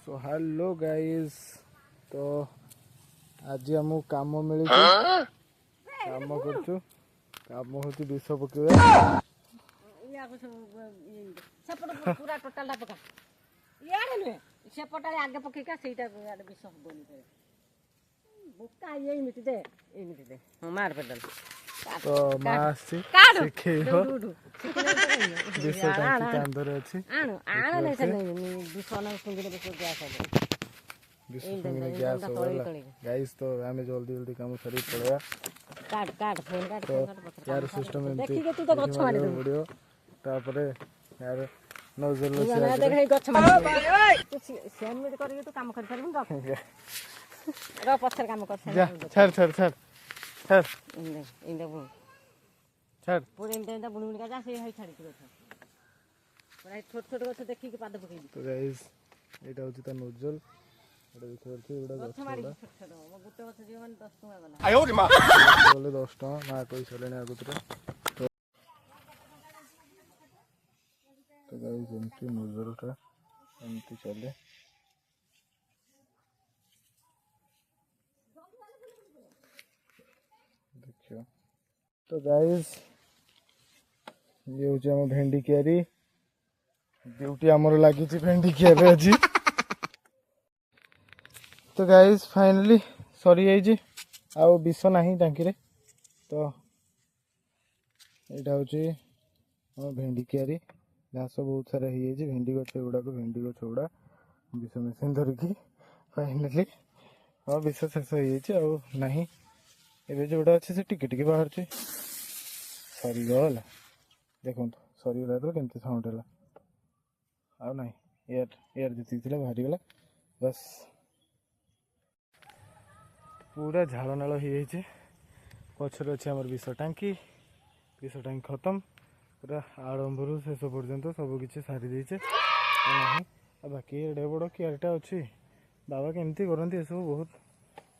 So hello guys. तो आज आम काम मिली काम करचु काम होती विष पकेवा पूरा टोटाल पका इे नुहे सेपटा आगे पकेका से विष हबनी बोका ये दे हाँ मार पेडल तो माँ शिखेब विष टांकी अंदर अच्छी गैस गाइस। तो आम जल्दी जल्दी काम सरी पड़ेगा तो यार सिस्टम पड़ो तापर यार नजर काम कर पछर काम कर छाड़ छाड़ छाड़ छाड़ छाड़ पूरे इंटा बुणी बुणी जा से है छाड़ी गछ पूरा छोट छोट गछ देखि के पाद पकई तो गाइस एटा होची त नोजल एटा देखि परथि एटा गछ मारी छोट छोट गुटे गछ जे माने 10 टका गला आयो रे मां बोले 10 टका ना कोई सलेने आगुतरे तो गाइस एंटी नोजलटा एंटी चले देखियो। तो गाइस ये होची हम भेंडी क्यारी ड्यूटी आमर लगी भेंडी क्यारी अच्छी। तो गाइस फाइनली सरी जाइए आउ विष ना टांकी रे। तो यहाँ हूँ भेंडी क्यारी घास बहुत सारा हो भेंडी गछ गुड़ाक भेंडी गछ गुड़ा विष मेसीन धरिकी फाइनाली हाँ विष शेष हो ना एवं जोड़ा अच्छे से टिके टिके बाहर सरीगला देखो सरीगला तो केमती साउंड है आ ना एयर एयर जी बाहरी गला बस पूरा झाड़ नाल हो पचर अच्छे आम विष टांकी खत्म पूरा आरंभ शेष पर्यंत सबकि सारी देचे बाकी एडे बड़ क्यारिटा अच्छी बाबा केमती करती ये सब बहुत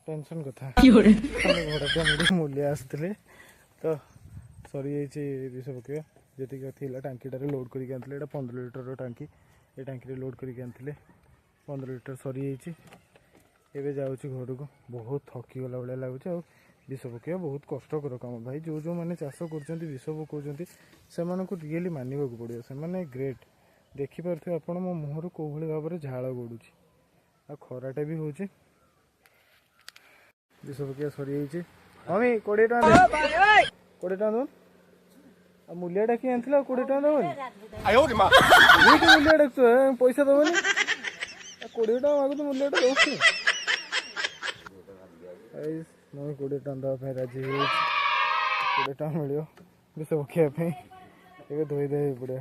टेंशन कथा भड़ाटा मूल्य आसते तो सरी जाइए विष पकेवा जी टांकीटार लोड करके आनी 15 लिटर टांकी ये टांकी लोड करके आनी 15 लिटर सरी जाइए जाऊँ घर को बहुत थकीगला भाया लगुच आ विष पकेवा बहुत कष्टर काम भाई जो जो मैंने चाष कर विष पकाउं से रियली मानवा पड़ो से ग्रेट देखिपे आप मो मुहर कौ भाव में झाड़ गड़ू आ खराटा भी हो विष पकिया सरी जाइए मम्मी 20 टका 20 टका दो मूल्यटा किए आनी 20 टका दबनी मूल्य डाक पैसा दबनी 20 टका मागु तो मूल्यटा दो मम्मी 20 टका दवा राजी 20 टका मिल विष पकाइवाई धोई दे पड़े।